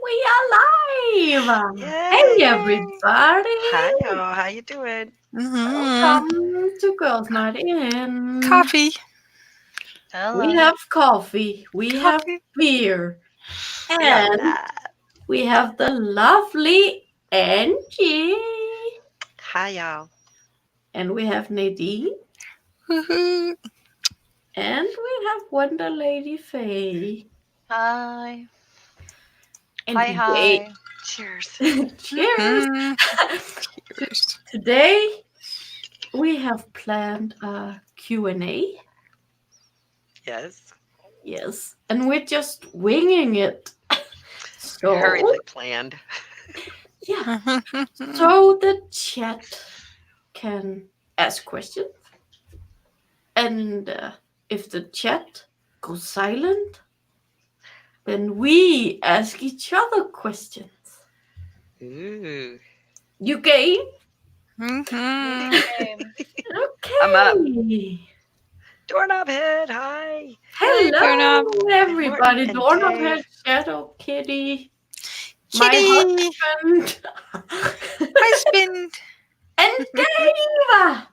we are live. Hey, Yay! everybody. Hi, y'all. How you doing? Welcome to Girls Night In. Coffee. We Hello. have coffee. We have Coffee. beer. We got And that. we have the lovely Angie. Hi, y'all. And we have Nadine. Woohoo. And we have Wonder Lady Faye. Hi. And Hi, today, hi. Cheers. cheers. Mhm. Cheers. Today we have planned a Q&A. Yes. Yes, and we're just winging it. So, Hurriedly planned. yeah, so the chat can ask questions. And if the chat goes silent, then we ask each other questions. Ooh. You game? Mhm. Game. Okay. I'm up. Doorknob head. Hi. Hi, Hello, Doorknob. everybody. And Doorknob Dave. Head, Shadow Kitty, my Kitty. husband, Husband. and Dave.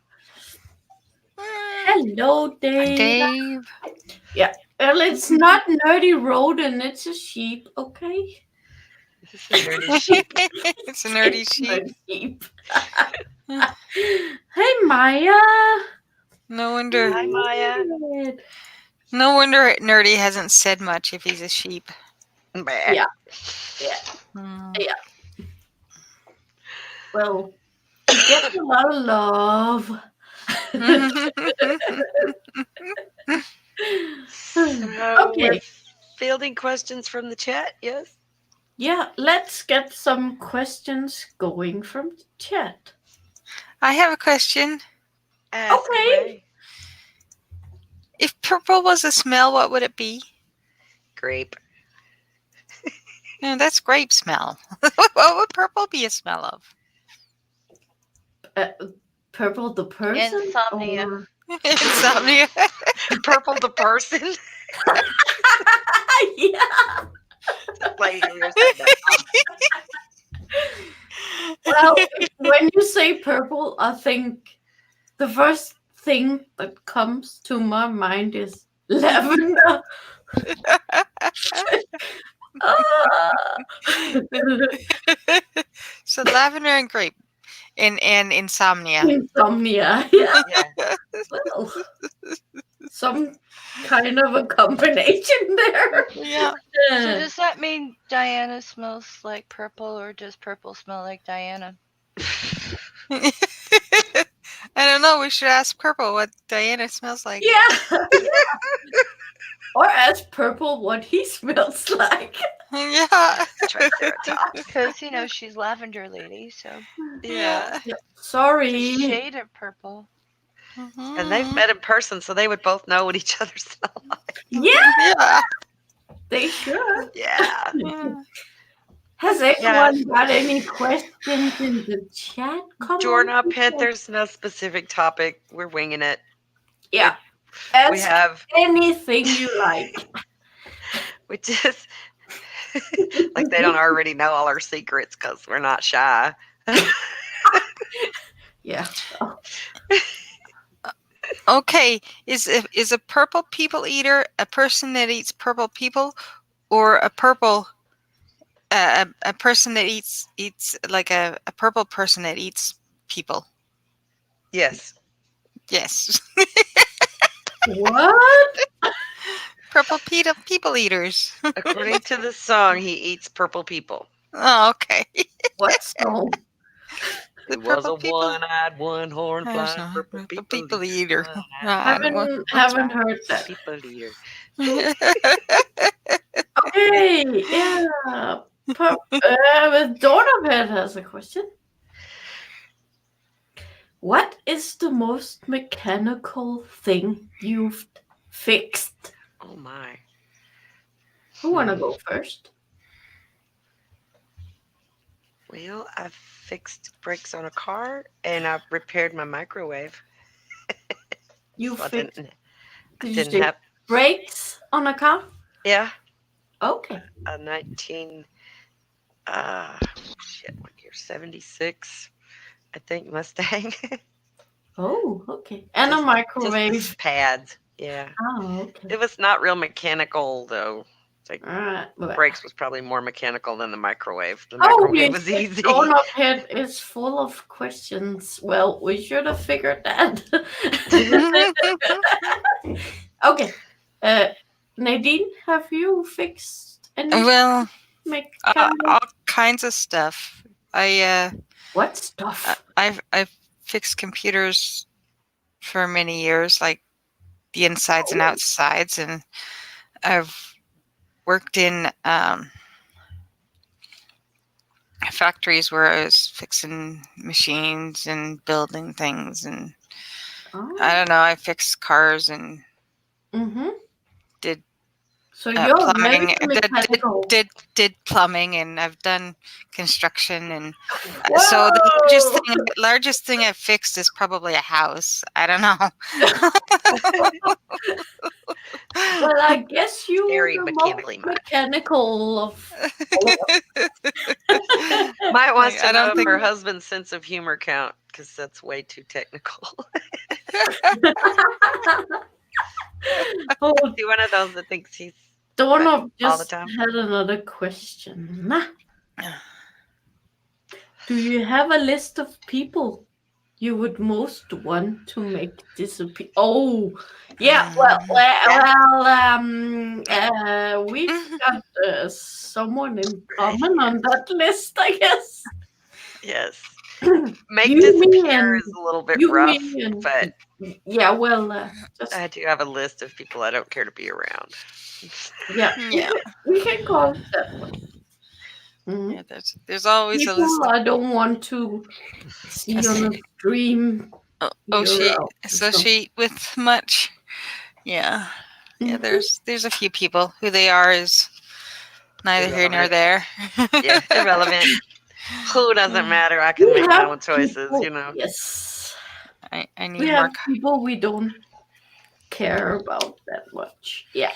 Hello, Dave. Dave. Well, it's not Nerdy Rodent, it's a sheep, okay? This is a nerdy sheep. It's a nerdy It's sheep. a sheep. Hey, Maya. No wonder. Hi, Maya. No wonder Nerdy hasn't said much if he's a sheep. Bah. Yeah. Mm. Well, he gets a lot of love. So Okay. we're fielding questions from the chat. Yes. Yeah, let's get some questions going from the chat. I have a question. Ask Okay. away. If purple was a smell, what would it be? Grape. No, that's grape smell. What would purple be a smell of? Purple the person? Insomnia. Or... Insomnia. Purple the person. Yeah. Like you said that. Well, when you say purple, I think the first thing that comes to my mind is lavender. Ah. So lavender and grape and insomnia. Insomnia. Yeah. Yeah. Well, some kind of a combination there. Yeah. So does that mean Diana smells like purple, or does purple smell like Diana? I don't know. We should ask Purple what Diana smells like. Yeah. Or ask Purple what he smells like. Yeah. Triceratops. Because, she's lavender lady, so Yeah. it's a Sorry. shade of purple. And they've met in person, so they would both know what each other smell like. Yeah, Yeah. they should. Yeah. Yeah. Has anyone got any questions in the chat? Come Doorknob on. Pit, there's no specific topic. We're winging it. Yeah. We Ask have anything you like. we just like they don't already know all our secrets because we're not shy. Yeah. Okay. Is a purple people eater a person that eats purple people, or a purple a person that eats like a purple person that eats people? Yes. Yes. What? Purple people eaters. According to the song, he eats purple people. Oh, okay. What song? The It was a purple people. one-eyed, one-horn flying purple people eater. Haven't heard that. People eater. Okay, yeah. Donovan has a question. What is the most mechanical thing you've fixed? Oh my. Who wanna go first? Well, I fixed brakes on a car and I repaired my microwave. You So I fixed didn't did you didn't say have brakes on a car? yeah, Okay. a 19 Shit, what year? 76, I think, Mustang. Oh, okay. And a Just microwave. the pads. Yeah. Oh, okay. It was not real mechanical, though. Like, Alright. brakes was probably more mechanical than the microwave. The Oh, microwave was yes. easy. Dawn of Head is full of questions. Well, we should have figured that. Okay. Nadine, have you fixed any Well, mechanical? all kinds of stuff. What stuff? I've fixed computers for many years, like the insides and outsides, and I've worked in factories where I was fixing machines and building things, and Oh. I don't know. I fixed cars and Mm-hmm. did So you're plumbing. medical mechanical. Did plumbing, and I've done construction, and so the largest thing I've fixed is probably a house. I don't know. Well, I guess you Very are the mechanically most minded. mechanical of all of us. Maya wants I to know don't if think- her husband's sense of humor count, because that's way too technical. Oh, Be one of those that thinks he's Dawn of all the just time. had another question. Do you have a list of people you would most want to make disappear? Oh, yeah. We've got someone in common on that list, I guess. Yes. Make You, me, disappear and- is a little bit you, rough, me, and- but Yeah, well, just I do have a list of people I don't care to be around. yeah, Yeah. we can call it that one. Mhm. Yeah, there's always a list. People I don't want to see on a stream. Associate with much. Yeah. Yeah, Mhm. there's a few people. Who they are is neither here nor there. Yeah, irrelevant. Who doesn't matter? I can We make my have own choices, people- you know. Yes. I need We more. have people we don't care about that much. Yeah.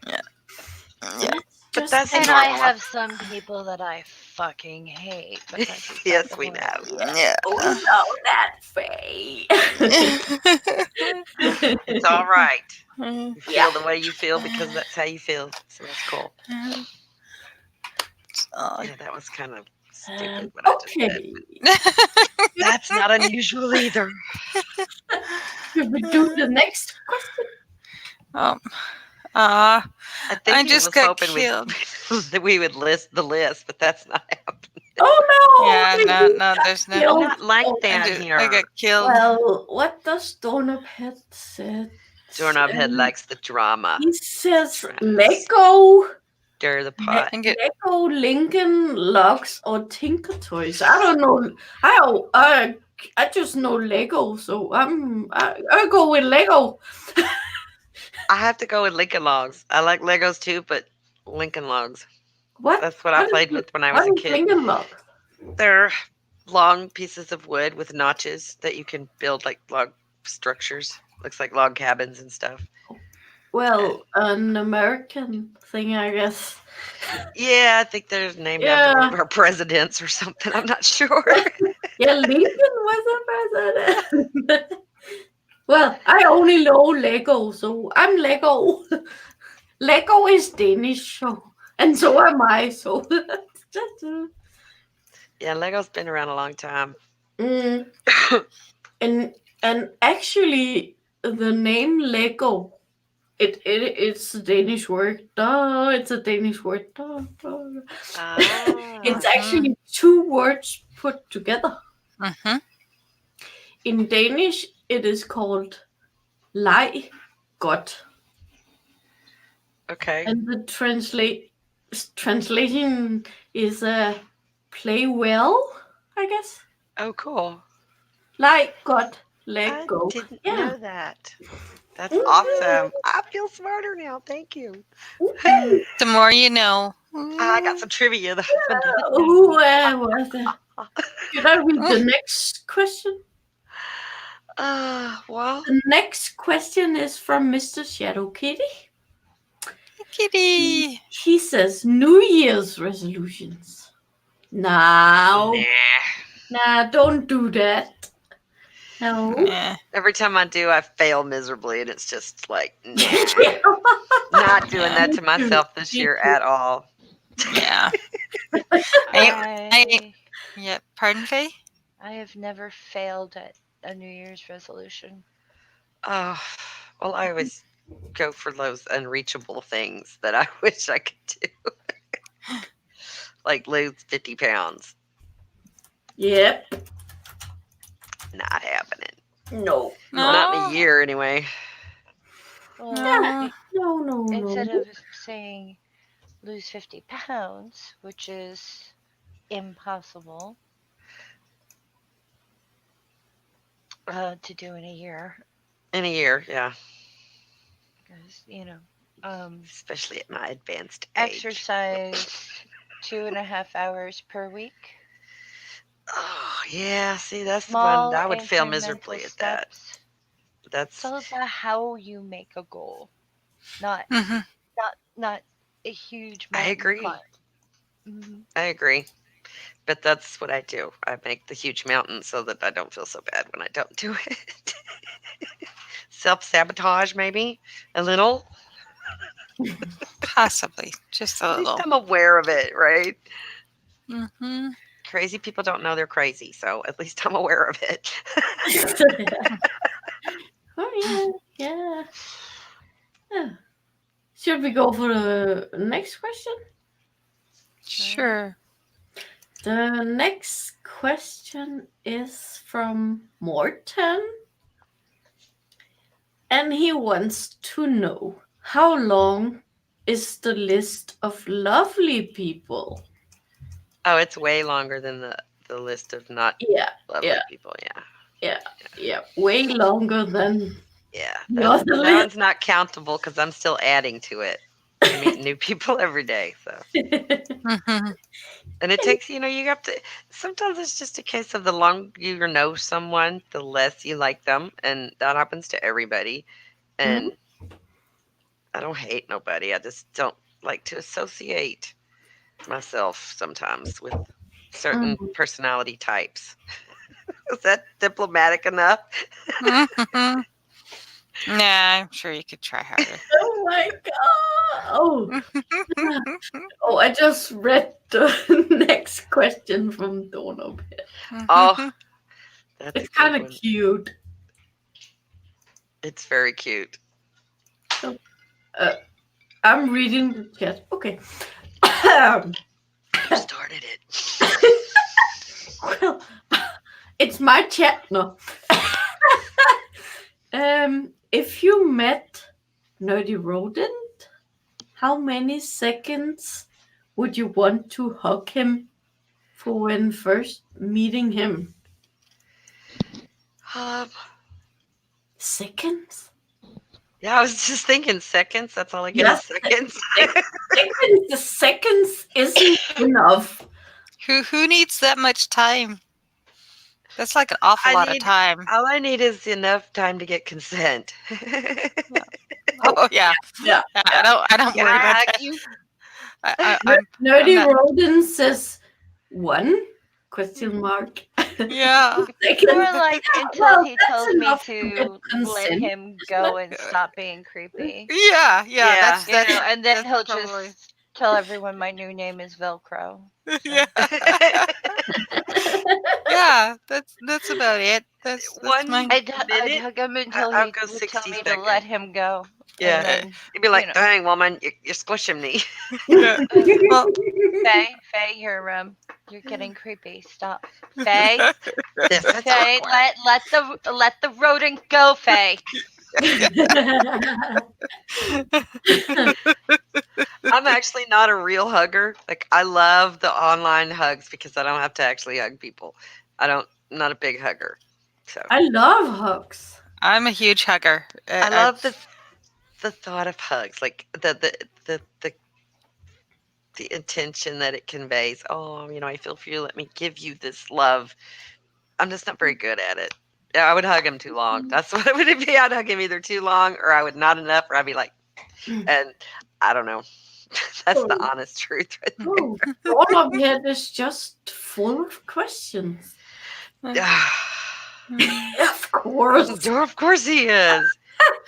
Yeah. But that's And normal. I have some people that I fucking hate. But that's beside Yes, the we point. know. Yeah. Oh no, that Faye. It's all right. Mm, You feel the way you feel because that's how you feel. So that's cool. oh, Yeah, that was kind of stupid what I just said. Okay. That's not unusual either. Should we do the next question? I think I he just was got hoping killed. that we would list the list, but that's not happening. Oh no! Yeah, we no, got there's no. killed. Not like Oh, that here. I got killed. Well, what does Donut say? Doorknob likes the drama. He says Trans. Lego, Stir the pot. And get Lego, Lincoln Logs, or Tinker Toys. I don't know. I just know Lego, so I go with Lego. I have to go with Lincoln Logs. I like Legos too, but Lincoln Logs. What? That's what I What is played it? with when I was a What is kid. Lincoln Log? They're long pieces of wood with notches that you can build like log structures. Looks like log cabins and stuff. Well, an American thing, I guess. Yeah, I think they're named after one of our presidents or something. I'm not sure. Yeah, Lincoln was a president. Well, I only know Lego, so I'm Lego. Lego is Danish, and so am I. So, Yeah, Lego's been around a long time. and actually, the name Lego, it's a Danish word. Duh, it's a Danish word. Duh, duh. It's actually two words put together. Mhm. In Danish, it is called leg godt. Okay. And the translation is play well, I guess. Oh, cool. Leg godt, I let go. didn't Yeah. know that. That's Mhm. awesome. I feel smarter now. Thank you. The more you know. I got some trivia. The husband didn't know. Who was that? Should I read the next question? Well, The next question is from Mr. Shadow Kitty. Kitty. He says New Year's resolutions. Now, Nah. don't do that. No. Yeah. Every time I do, I fail miserably, and it's just like, nah. Not doing that to myself this Me year too. at all. Yeah. I Yeah. Pardon, Faye? I have never failed at a New Year's resolution. Oh, well, I always go for those unreachable things that I wish I could do. Like lose 50 pounds. Yep. Not happening. No. Not in No. a year, anyway. Well, No. No. instead of saying lose 50 pounds, which is impossible to do in a year, In a year, yeah. because Especially at my advanced age. exercise 2.5 hours per week. Oh, yeah. See, that's the Small one I would fail incremental miserably at that. steps. It's That's all about how you make a goal, not Mhm. not a huge I mountain agree. climb. Mhm. I agree. But that's what I do. I make the huge mountain so that I don't feel so bad when I don't do it. Self-sabotage, maybe a little. Possibly. Just a At least little. I'm aware of it, right? Mm-hmm. Crazy people don't know they're crazy, so at least I'm aware of it. Oh yeah. Should we go for the next question? Sure. The next question is from Morten. And he wants to know, how long is the list of lovely people? Oh, it's way longer than the list of not Yeah, lovely yeah. people. Yeah. Yeah, way longer than Yeah. the That, other that list. one's not countable because I'm still adding to it. I meet new people every day. So, Mm-hmm. and it takes, you have to, sometimes it's just a case of the longer you know someone, the less you like them. And that happens to everybody. And I don't hate nobody. I just don't like to associate myself sometimes with certain personality types. Is that diplomatic enough? Mm-hmm. Nah, I'm sure you could try harder. Oh my god! Oh, I just read the next question from Donald. Oh, that's It's a good kind of one. cute. It's very cute. I'm reading the chat. Okay. You started it. Well, it's my chat now. If you met Nerdy Rodent, how many seconds would you want to hug him for when first meeting him? Um, Seconds? yeah, I was just thinking seconds. That's all I get Yes. is seconds. Seconds isn't enough. Who needs that much time? That's like an awful lot of time. All I need is enough time to get consent. Oh yeah. Yeah. I don't Can worry I about hug that. you? I'm Nerdy not- Rodent says 1? Question mark. Yeah. Seconds. Or like until Well, he that's tells me enough to get to let consent, him go and stop being creepy. Yeah. Yeah. That's And then that's he'll probably- just tell everyone my new name is Velcro. yeah. Yeah. That's about it. That's One- my I'd Minute? hug him until I'll he go would tell 60 me to seconds. let him go. Yeah. And then, You'd be like, know. dang, woman, you're squishing me. yeah. Well, Faye, you're getting creepy. Stop. Faye, This is Faye, awkward. let the rodent go, Faye. I'm actually not a real hugger. Like, I love the online hugs because I don't have to actually hug people. I'm not a big hugger. So I love hugs. I'm a huge hugger. I love the thought of hugs, like the intention that it conveys. Oh, I feel for you. Let me give you this love. I'm just not very good at it. Yeah, I would hug him too long. That's what it would be. I'd hug him either too long or I would not enough, or I'd be like, and I don't know. That's the honest truth right there. Oh, Doorknob Head is just full of questions. Of course. Of course he is.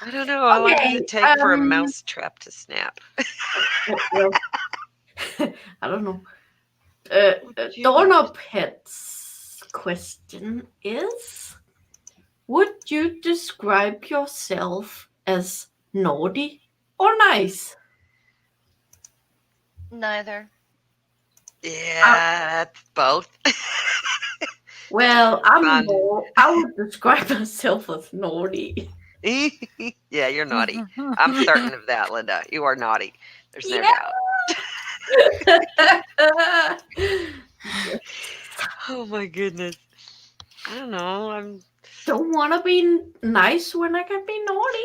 I don't know. How long does Okay, it take for a mouse trap to snap? Well, I don't know. Doorknob Head's question is: would you describe yourself as naughty or nice? Neither. Yeah, that's both. Well, Fun. I would describe myself as naughty. Yeah, you're naughty. I'm certain of that, Linda. You are naughty. There's no Yeah. doubt. Oh my goodness. I don't know. Don't want to be nice when I can be naughty.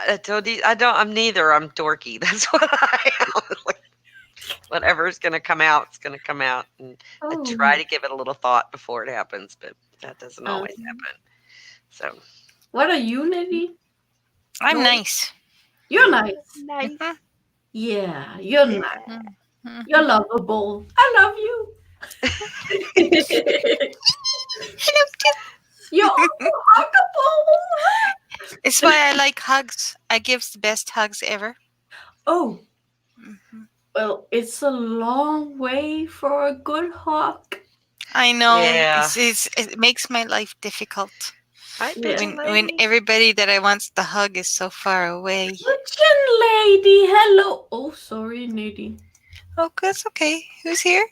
I told you I don't. I'm neither. I'm dorky. That's what I am. Like, whatever's gonna come out, it's gonna come out, and I try to give it a little thought before it happens, but that doesn't always happen. So, What are you, Niddy? I'm No. nice. You're nice. nice. Yeah, you're nice. You're lovable. I love you. You're huggable. It's why I like hugs. I give the best hugs ever. Oh, well, it's a long way for a good hug. I know. Yeah. It makes my life difficult. Hi, Yeah. pigeon When lady. everybody that I want to hug is so far away. Pigeon lady, hello. Oh, sorry, Niddy. Oh, that's okay. Who's here?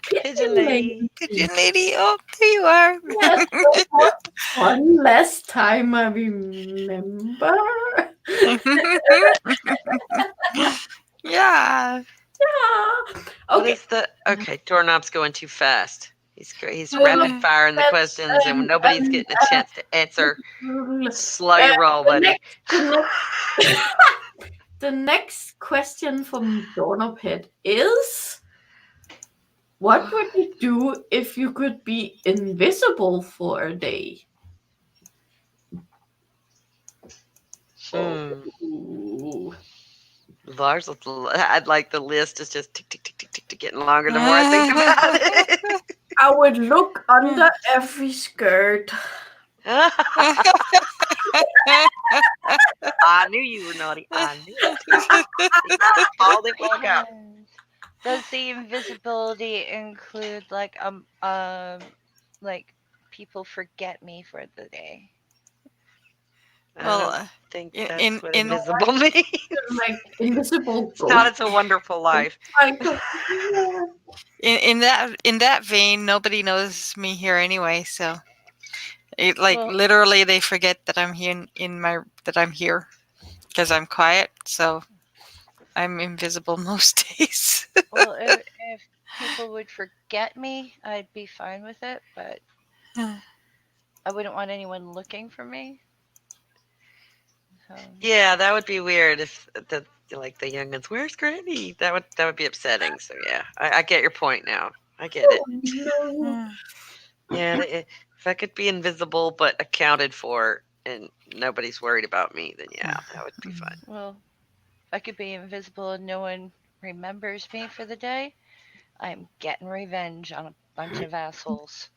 Pigeon lady. Pigeon lady. Oh, there you are. Yes, it was one last time I remember. Yeah. Yeah. What Okay. is the okay? Doorknob's going too fast. He's Um, rapid firing the that's, questions, and nobody's getting a chance to answer. Slow your roll, the buddy. The next question from Doorknob Head is: what would you do if you could be invisible for a day? Ooh. Lars, I'd like the list is just tick tick tick tick tick, tick getting longer the more I think about it. I would look under every skirt. I knew you were naughty. I knew it. All the way go. Does the invisibility include like people forget me for the day? Well, I don't think in- that's in- what in- invisible means. Like invisible It's not. It's a wonderful life. in that vein, nobody knows me here anyway. So, Well- literally, they forget that I'm here that I'm here because I'm quiet. So, I'm invisible most days. Well, if people would forget me, I'd be fine with it, but I wouldn't want anyone looking for me. So, Yeah, that would be weird if the youngins. Where's Granny? That would be upsetting. So yeah, I get your point now. I get it. Yeah, if I could be invisible but accounted for and nobody's worried about me, then yeah, that would be fun. well, if I could be invisible and no one remembers me for the day, I'm getting revenge on a bunch of assholes.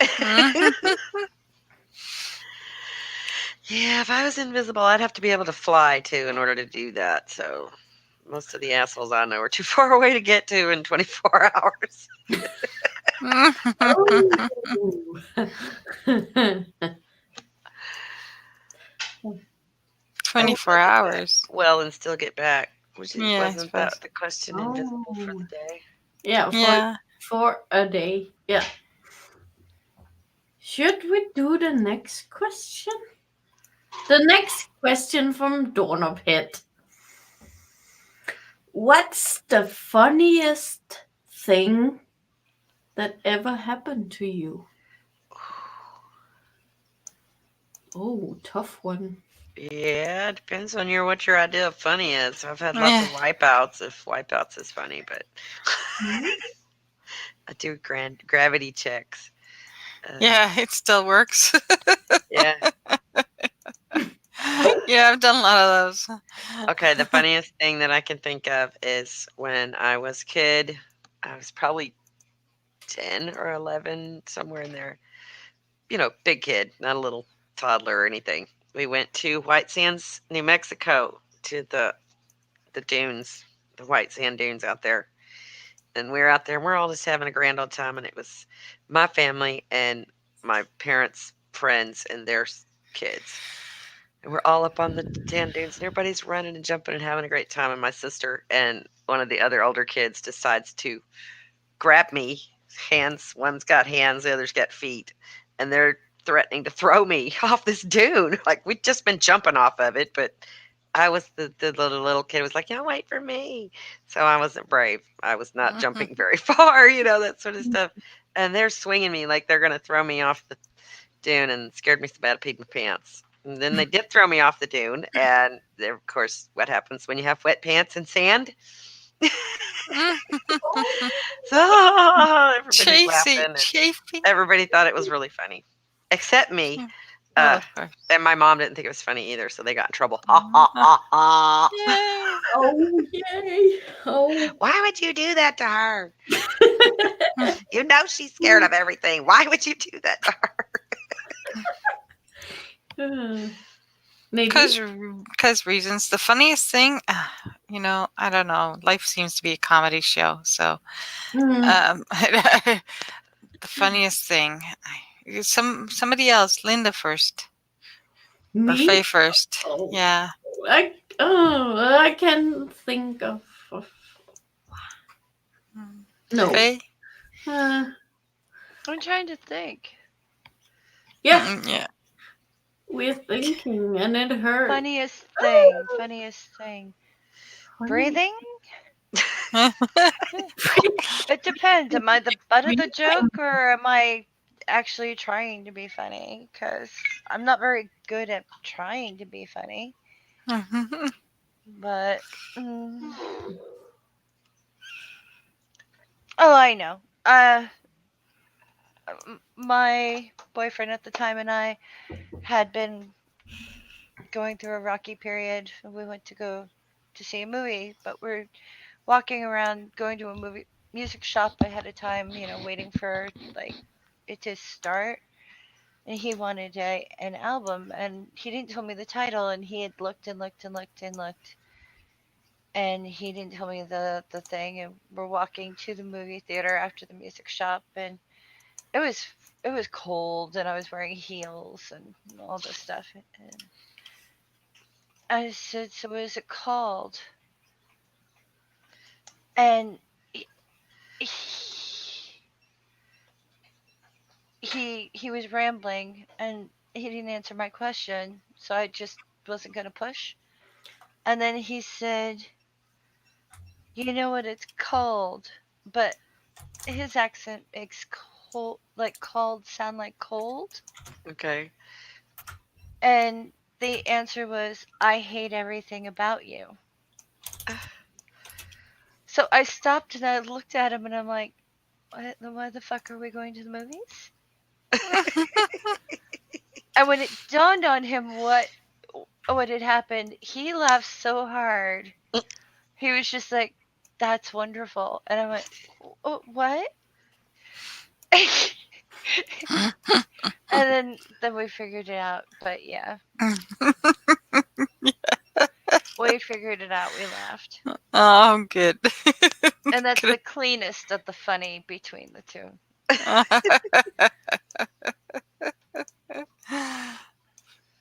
Yeah, if I was invisible, I'd have to be able to fly too in order to do that. So most of the assholes I know are too far away to get to in 24 hours. 24 hours. Well, and still get back. Yeah, I Wasn't that suppose. the question? Invisible for the day. Yeah, Yeah. for a day. Yeah. Should we do the next question? The next question from Doorknob Head. What's the funniest thing that ever happened to you? Oh, tough one. Yeah, it depends on what your idea of funny is. I've had lots of wipeouts if wipeouts is funny, but I do gravity checks. Yeah, it still works. Yeah. Yeah, I've done a lot of those. Okay, the funniest thing that I can think of is when I was a kid. I was probably 10 or 11, somewhere in there. Big kid, not a little toddler or anything. We went to White Sands, New Mexico, to the dunes, the white sand dunes out there. And we were out there and we're all just having a grand old time. And it was my family and my parents' friends and their kids. And we're all up on the sand dunes and everybody's running and jumping and having a great time. And my sister and one of the other older kids decides to grab me. Hands, one's got hands, the other's got feet. And they're threatening to throw me off this dune. Like we'd just been jumping off of it, but I was the little kid was like, "Yeah, wait for me." So I wasn't brave. I was not jumping very far, that sort of stuff. And they're swinging me like they're gonna throw me off the dune, and scared me so bad I peed my pants. And then they did throw me off the dune, and there, of course, what happens when you have wet pants and sand? So everybody's laughing. Chafing. Everybody thought it was really funny, except me. Of course. And my mom didn't think it was funny either, so they got in trouble. Ha ha ha ha! Yay. Oh, yay. Oh. Why would you do that to her? You know she's scared of everything. Why would you do that to her? Nadine? Because reasons. The funniest thing, I don't know. Life seems to be a comedy show, so the funniest thing. Somebody else, Linda first. Or Me? Faye first. Oh. Yeah. I can think of no. Faye? Uh, I'm trying to think. yeah, Yeah. we're thinking, and it hurts. Funniest thing. Funniest thing. Breathing? It depends. Am I the butt of the joke or am I actually trying to be funny? Because I'm not very good at trying to be funny. But. Oh, I know. My boyfriend at the time and I had been going through a rocky period. We went to go to see a movie, but we're walking around going to a music shop ahead of time, waiting for it to start. And he wanted an album, and he didn't tell me the title, and he had looked and looked and looked and looked, and he didn't tell me the thing. And we're walking to the movie theater after the music shop, and it was cold, and I was wearing heels and all this stuff. And I said, "So what is it called?" And he was rambling, and he didn't answer my question, so I just wasn't gonna push. And then he said, "You know what it's called?" But his accent makes cold, like called, sound like cold. Okay. And the answer was, "I hate everything about you." So I stopped and I looked at him and I'm like, why the fuck are we going to the movies? And when it dawned on him what had happened, he laughed so hard. He was just like, "That's wonderful." And I went, "Oh, what?" And then we figured it out. But yeah. We figured it out. We laughed. Oh, good. And that's the cleanest of the funny between the two.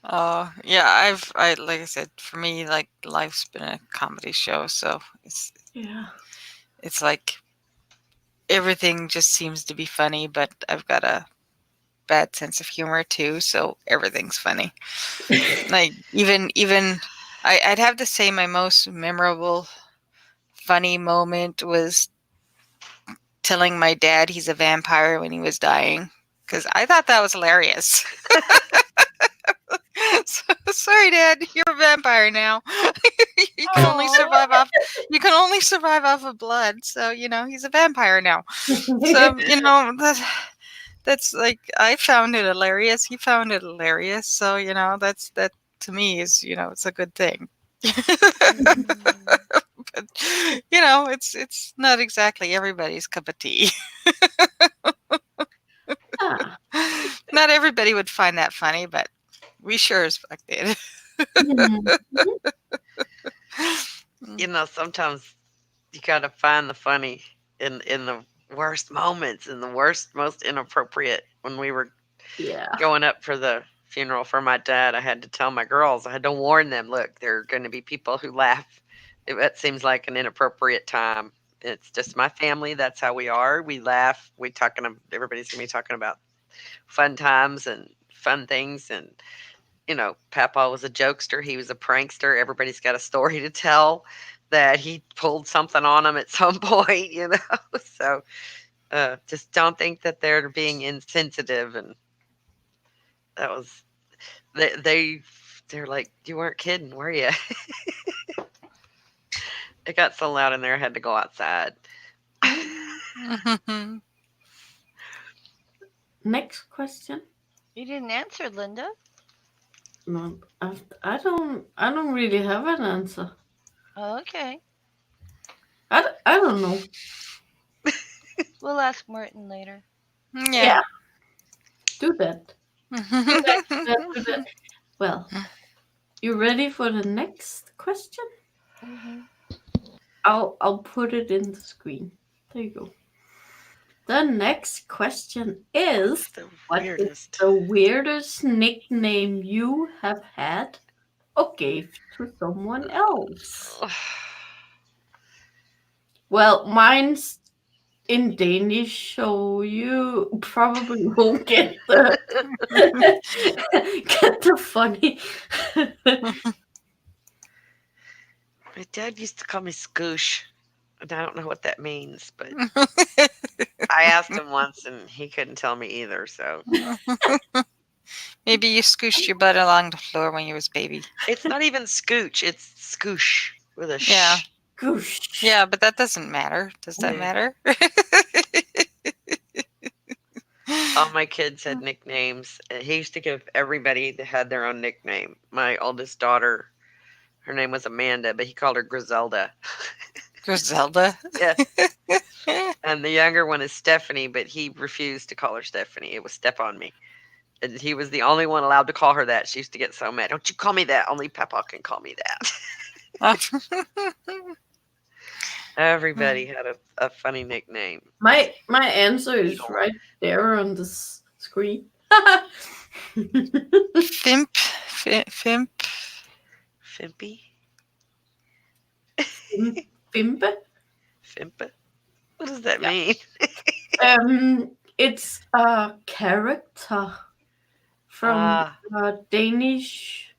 Oh, yeah, I like I said, for me, like, life's been a comedy show, so it's like everything just seems to be funny, but I've got a bad sense of humor too, so everything's funny. Like even I'd have to say my most memorable funny moment was telling my dad he's a vampire when he was dying, because I thought that was hilarious. Sorry, Dad, you're a vampire now. You can only survive off of blood, so he's a vampire now. So that's like, I found it hilarious. He found it hilarious. So that's to me is, it's a good thing. Mm. But it's not exactly everybody's cup of tea. Ah. Not everybody would find that funny, but we sure as fuck did. Mhm. Sometimes you gotta find the funny in the worst moments, in the worst, most inappropriate. When we were Yeah. going up for the funeral for my dad, I had to tell my girls, I had to warn them, look, there are going to be people who laugh. That seems like an inappropriate time. It's just my family. That's how we are. We laugh. Everybody's going to be talking about fun times and fun things. And, Papa was a jokester. He was a prankster. Everybody's got a story to tell that he pulled something on them at some point, So just don't think that they're being insensitive. And that was, they're like, you weren't kidding, were you? It got so loud in there, I had to go outside. Next question. You didn't answer, Linda. No, I don't really have an answer. Oh, okay. I don't know. We'll ask Morton later. Yeah. Do that. Do that. Well, you ready for the next question? Mm-hmm. I'll put it in the screen. There you go. The next question is, The what is weirdest. the weirdest nickname you have had or gave to someone else? Well, mine's in Danish, so you probably won't get the get the funny. My dad used to call me Scoosh, and I don't know what that means, but I asked him once, and he couldn't tell me either. So Maybe you scooshed your butt along the floor when you was baby. it's not even Scooch; it's Scoosh with a sh. Yeah. Goosh. Yeah, but that doesn't matter. Does that Yeah. matter? All my kids had nicknames. He used to give everybody that had their own nickname. My oldest daughter, her name was Amanda, but he called her Griselda. Griselda. Yeah. And the younger one is Stephanie, but he refused to call her Stephanie. It was Step on Me. And he was the only one allowed to call her that. She used to get so mad. Don't you call me that. Only Papa can call me that. Everybody had a funny nickname. My answer is Beetle. right there on the screen. Fimp. Fimpy? Fimpe. Fimpa? What does that mean? It's a character from a Danish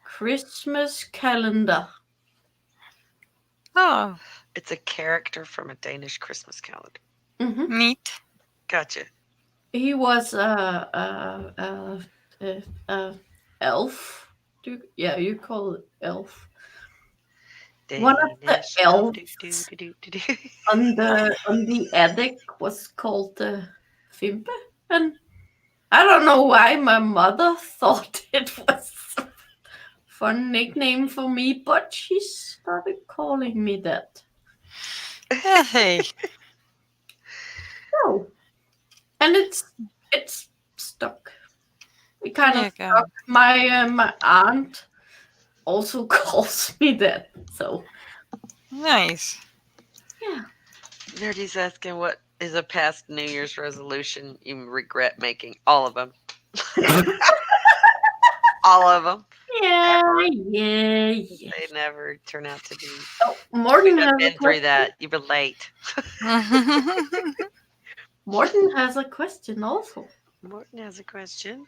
Christmas calendar. Oh, It's a character from a Danish Christmas calendar. Mm-hmm. neat. Gotcha. He was a elf. You call it elf. One of the Danish. elves on the attic was called the Fimpe, and I don't know why my mother thought it was a fun nickname for me, but she started calling me that. Hey. Oh, and it's stuck. It kind There of you go. stuck. My aunt also calls me that. So Nice. yeah. Nerdy's asking what is a past New Year's resolution you regret making. All of them. All of them. Yeah. They never turn out to be. Oh, Morgan has I've a been through question. that. You were late. Morgan has a question also. Morton has a question.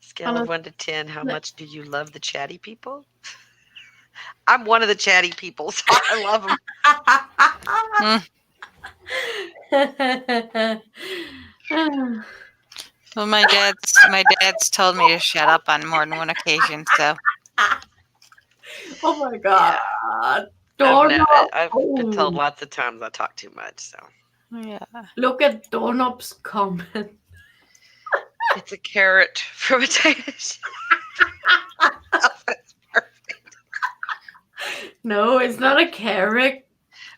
Scale of 1 to 10. How much do you love the chatty people? I'm one of the chatty people, so I love them. Well, my dad's told me to shut up on more than one occasion. So Oh my god. I've been told lots of times I talk too much. So yeah. Look at Donop's comment. it's a carrot from a Danish. That's perfect. No, it's not a carrot.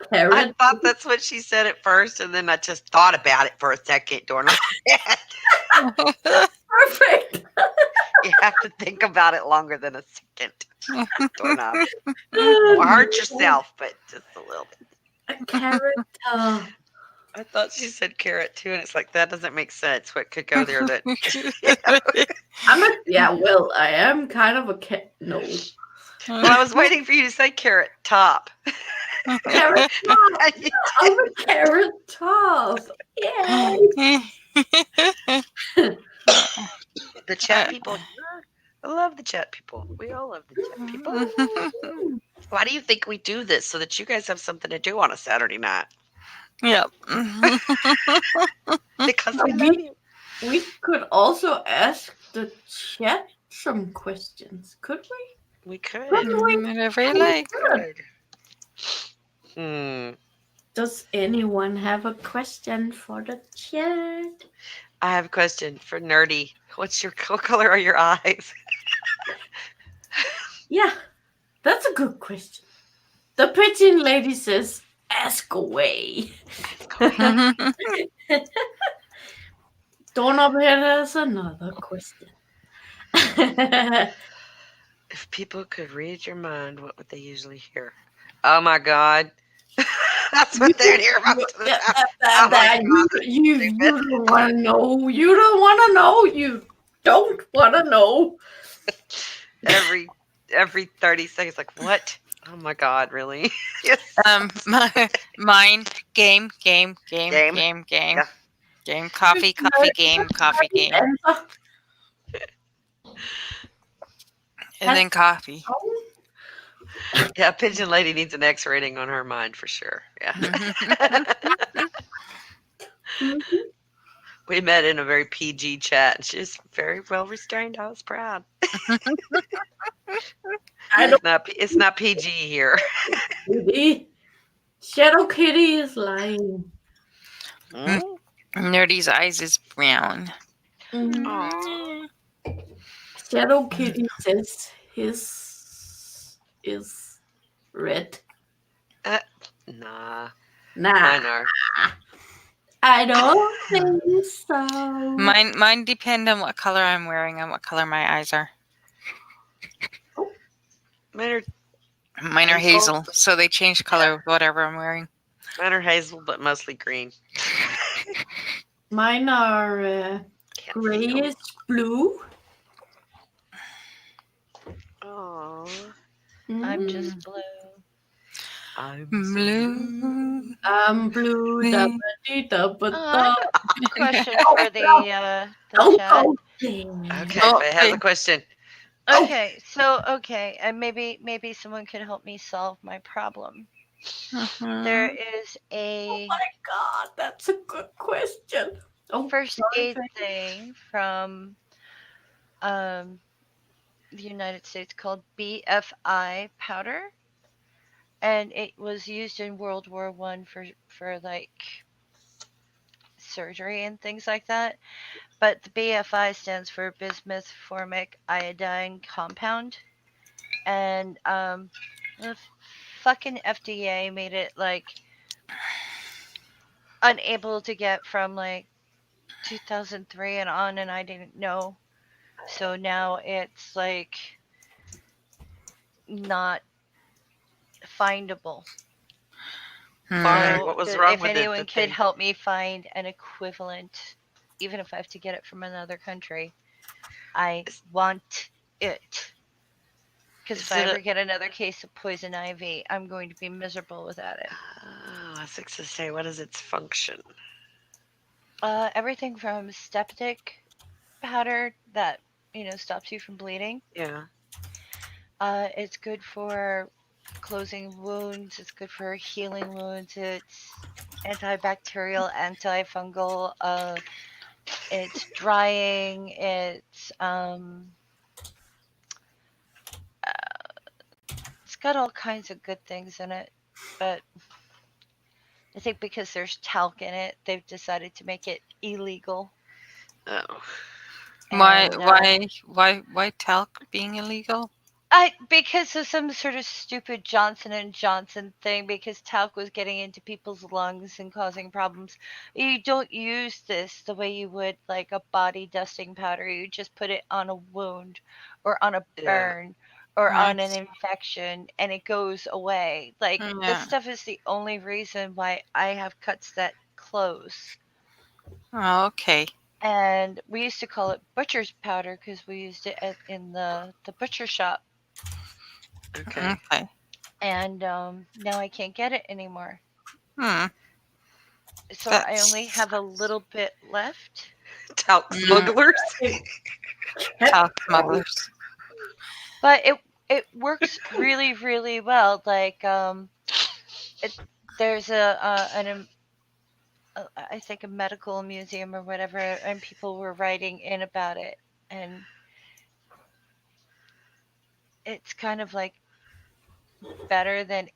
I Carrot. thought that's what she said at first, and then I just thought about it for a second, Dorna. Perfect. You have to think about it longer than a second, Doorknob. Don't hurt yourself, but just a little bit. A carrot. I thought she said carrot too, and it's like that doesn't make sense. What could go there? That Well, I am kind of a cat. No. well, I was waiting for you to say carrot top. Carrot top. And you I'm a carrot top. Yay. The chat people. I love the chat people. We all love the chat people. Why do you think we do this? So that you guys have something to do on a Saturday night. Yep. Because we love you. We could also ask the chat some questions, could we? We could. Whatever you like. Good. Does anyone have a question for the chat? I have a question for Nerdy. What color are your eyes? Yeah, that's a good question. The pigeon lady says, ask away. Dawn up here has another question. If people could read your mind, what would they usually hear? Oh my God. That's what they'd hear most of the time. Oh my God. You don't want to know. You don't want to know. You don't want to know. Every 30 seconds, like, what? Oh my God, really? Yes. Mine, game. Game. Yeah. Game, coffee, game. And then coffee. Yeah, Pigeon Lady needs an X rating on her mind for sure. Yeah. We met in a very PG chat, and she's very well restrained. I was proud. It's not PG here. Shadow Kitty is lying. Nerdy's eyes is brown. Shadow Kitty says his is red. Nah. Nah, Mine are. I don't think so. Mine depend on what color I'm wearing and what color my eyes are. Mine are hazel, so they change color with whatever I'm wearing. are hazel, but mostly green. Mine are grayish blue. Oh. I'm just blue. I'm Blue. I'm blue. I have a question for the Don't chat. go there. Okay, Faye has a question. Okay, so and maybe someone could help me solve my problem. There is Oh a my God, that's a good question. first sorry, aid Faye. thing from the United States called BFI powder, and it was used in World War I for like surgery and things like that. But the BFI stands for bismuth formic iodine compound, and the fucking FDA made it like unable to get from like 2003 and on, and I didn't know. So now it's like not findable. Why? So What was wrong if with it anyone that could they- help me find an equivalent, even if I have to get it from another country, I want it. Because if I ever get another case of poison ivy, I'm going to be miserable without it. Oh, I was going to say, what is its function? Everything from septic powder that stops you from bleeding. Yeah. It's good for closing wounds. It's good for healing wounds. It's antibacterial, antifungal. It's drying. It's got all kinds of good things in it, but I think because there's talc in it, they've decided to make it illegal. Oh. Why And why talc being illegal? because of some sort of stupid Johnson and Johnson thing, because talc was getting into people's lungs and causing problems. You don't use this the way you would like a body dusting powder. You just put it on a wound or on a Yeah. burn or on an Nice. infection and it goes away. Like this Yeah. stuff is the only reason why I have cuts that close. Oh, okay. And we used to call it butcher's powder because we used it in the butcher shop. Okay. Okay. And now I can't get it anymore. Hmm. So That I only have a sucks. little bit left. Talc Mm. smugglers. Talc smugglers. But it works really really well. Like there's I think a medical museum or whatever, and people were writing in about it, and it's kind of like better than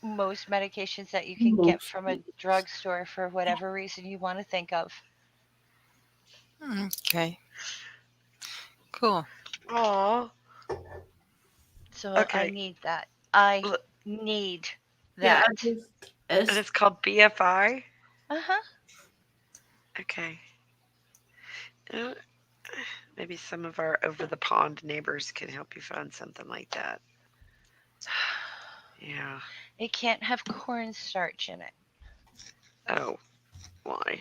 most medications that you can get from a drugstore for whatever reason you want to think of. Okay. Cool. Aw. So I Okay. need that. I L- need Yeah, that. I just And it's called BFI. Uh-huh. Okay. Uh, Maybe some of our over the pond neighbors can help you find something like that. Yeah. It can't have cornstarch in it. Oh, why?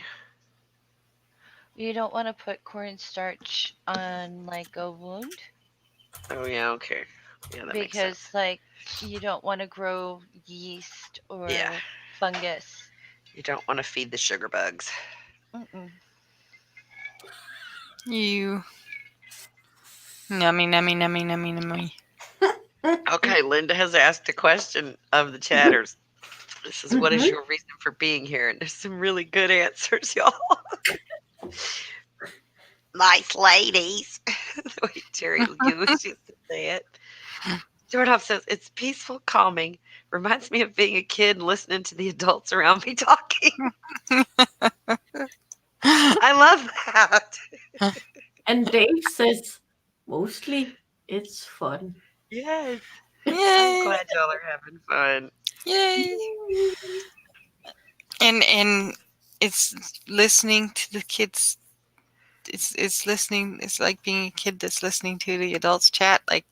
You don't want to put cornstarch on like a wound Oh, yeah. Okay. Yeah, that makes because sense. like you don't want to grow yeast or Yeah. fungus. You don't want to feed the sugar bugs. Mm-mm. You nummy nummy nummy nummy nummy. Okay, Linda has asked a question of the chatters. This is what is your reason for being here? And there's some really good answers, y'all. Nice ladies. The way Terry used to say it. Jordan says it's peaceful, calming. Reminds me of being a kid and listening to the adults around me talking. I love that. And Dave says, mostly it's fun. Yes. I'm Yay! glad y'all are having fun. Yay! And it's listening to the kids. It's listening. It's like being a kid that's listening to the adults chat. Like,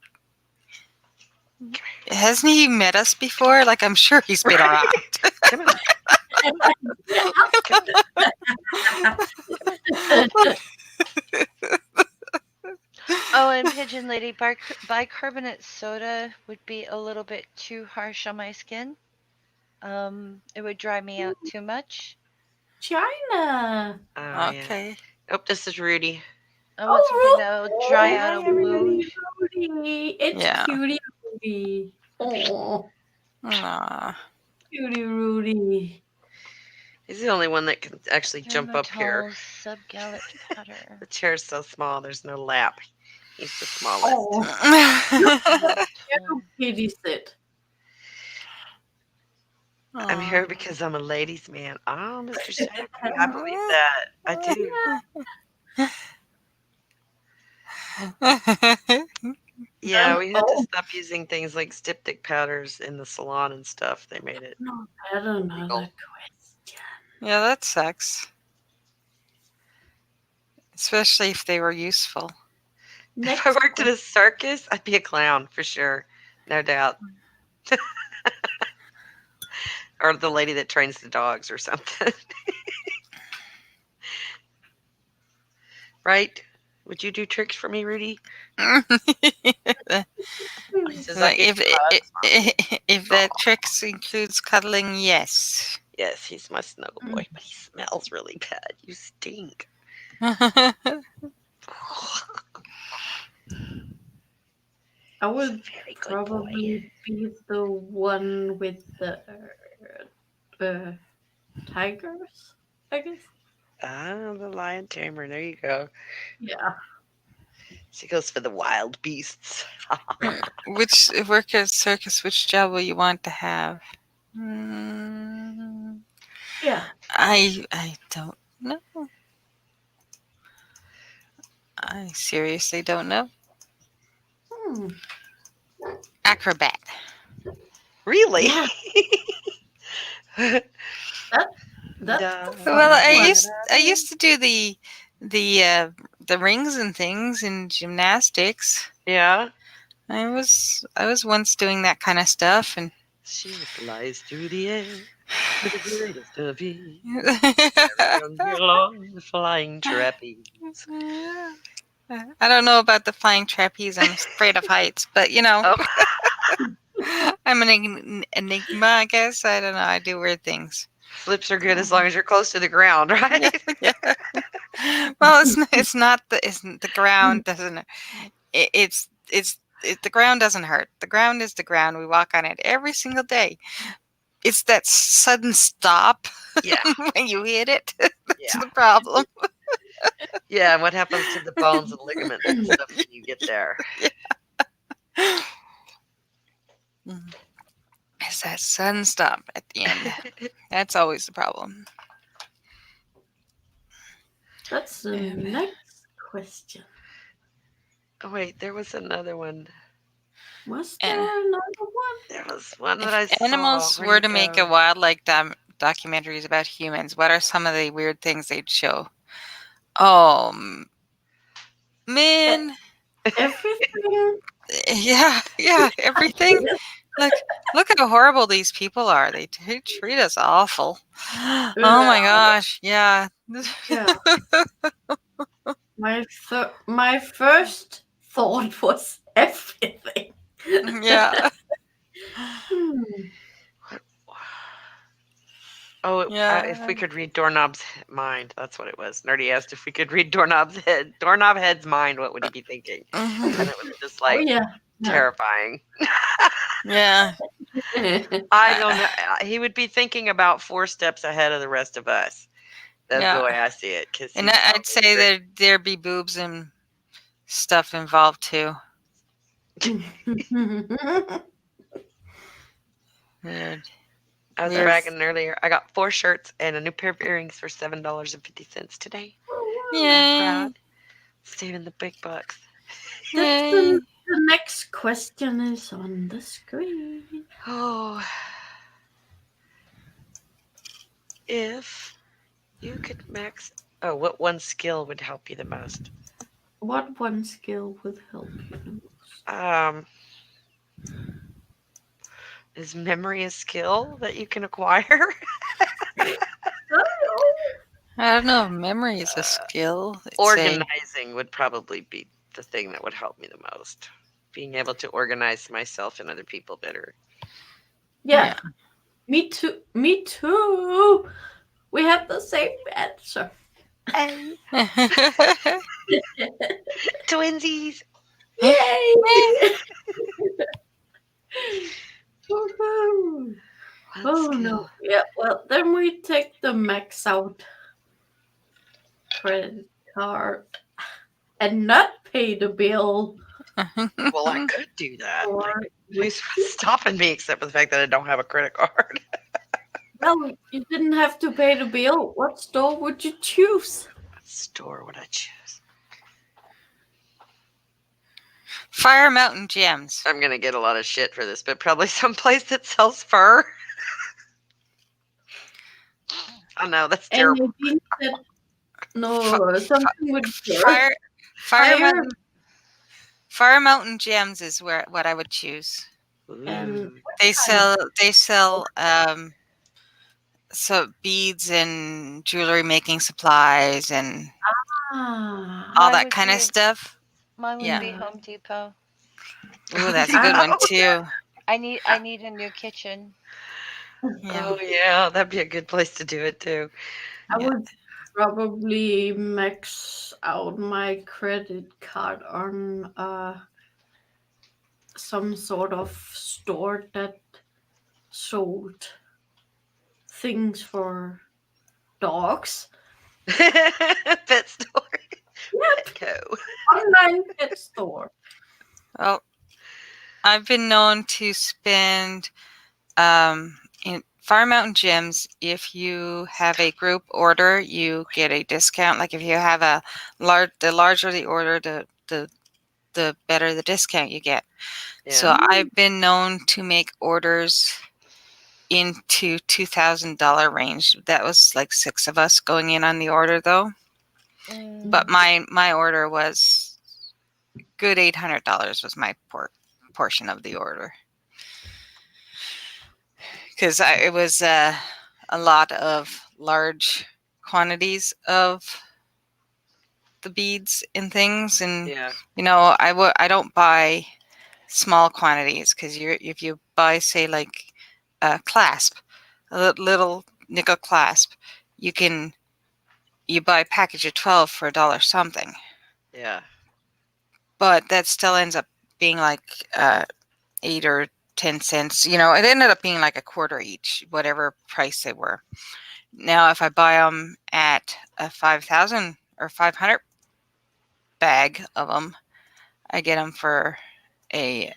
hasn't he met us before? Like, I'm sure he's been around. Come on. Oh, and Pigeon Lady, bicarbonate soda would be a little bit too harsh on my skin. It would dry me out too much. China. Oh, yeah. Okay. Oh, this is Rudy. I want something that will dry Hi, out a everybody. wound. Rudy. It's Yeah. cutie Rudy. Oh, Aw. cutie Rudy. He's the only one that can actually jump up here. Dermatol subgallic powder. The chair's so small, there's no lap. He's the smallest. Oh, kitty sit. I'm Aw. here because I'm a ladies' man. Oh, Mr. Shaggy, I believe that. I do. Yeah, we had to stop using things like styptic powders in the salon and stuff. They made it. No, I don't know Legal. the question. Yeah, that sucks. Especially if they were useful. If I worked at a circus, I'd be a clown for sure. No doubt. Or the lady that trains the dogs or something. Right? Would you do tricks for me, Rudy? He says, I Like, get if that tricks includes cuddling, yes. yes, he's my snuggle boy, but he smells really bad. You stink. I He's a would very good probably boy. be the one with the tigers, I guess. Ah, the lion tamer. There you go. Yeah. She goes for the wild beasts. Which work at circus? Which job will you want to have? Mm, Yeah. I don't know. I seriously don't know. Hmm. Acrobat. Really? Yeah. That's Yeah. the fun Well, one. I used to do the rings and things in gymnastics. Yeah. I was once doing that kind of stuff, and She flies through the air with the greatest of ease. Carry on along the flying trapeze. I don't know about the flying trapeze. I'm afraid of heights, but Oh, I'm an enigma, I guess. I don't know. I do weird things. flips are good as long as you're close to the ground, right? Yeah. Well, it's not the ground doesn't it's the ground doesn't hurt. The ground is the ground. We walk on it every single day. It's that sudden stop Yeah. when you hit it. That's Yeah. the problem. Yeah. And what happens to the bones and ligaments and stuff when you get there? It's that sudden stop at the end. That's always the problem. That's the Yeah. next question. Oh, wait, there was another one. Was And- there another one? There was one that I If saw. animals Where'd were it to make go? a wildlife documentaries about humans, what are some of the weird things they'd show? Oh, man. Everything. Yeah, everything. Look how horrible these people are. They treat us awful. Oh my Yeah. gosh, yeah. Yeah. My first thought was everything. Yeah, Hmm. Oh, yeah. if we could read Doorknob's mind. That's what it was. Nerdy asked if we could read Doorknob Head's mind, what would he be thinking? Mhm. And it was just Oh like yeah. terrifying. Yeah. I don't know. He would be thinking about 4 steps ahead of the rest of us. That's Yeah. the way I see it. And I'd say there'd be boobs and stuff involved too. Weird. I was Yes. bragging earlier. I got 4 shirts and a new pair of earrings for $7.50 today. I'm Yay. proud. Saving the big bucks. That's Yay. the next question is on the screen. Oh. If you could max. Oh, what one skill would help you the most? What one skill would help you? Is memory a skill that you can acquire? I don't know if memory is a skill. It's Organizing would probably be the thing that would help me the most. Being able to organize myself and other people better. Yeah. Me too. Me too. We have the same answer. Twinsies! Yay! Woohoo! What Oh skill? no. Yeah, well then we take the max out credit card and not pay the bill. Well, I could do that. Or Who's stopping me except for the fact that I don't have a credit card? well, you didn't have to pay the bill. What store would you choose? What store would I choose? Fire Mountain Gems. I'm going to get a lot of shit for this, but probably someplace that sells fur. I know, that's And terrible. Nadine said no, something with Fire Mountain Gems is what I would choose. And Ooh. They sell so beads and jewelry making supplies and all Mine that would kind of be- stuff. Mine would Yeah. be Home Depot. Ooh, that's a good one too. I need a new kitchen. Yeah. Oh, yeah, that'd be a good place to do it, too. I would probably max out my credit card on some sort of store that sold things for dogs. Pet store. Yep, Petco. online pet store. Well, I've been known to spend Fire Mountain Gyms, if you have a group order, you get a discount. Like if you have the larger the order, the better the discount you get. Yeah. So I've been known to make orders into $2,000 range. That was like 6 of us going in on the order though. But my order was good $800 was my portion of the order. Because it was a lot of large quantities of the beads and things, and Yeah. you know, I don't buy small quantities because if you buy, say, like a clasp, a little nickel clasp, you buy a package of 12 for $1 something, Yeah. but that still ends up being like 8 or 10 cents. You know, it ended up being like a quarter each, whatever price they were. Now, if I buy them at a 5,000 or 500 bag of them, I get them for a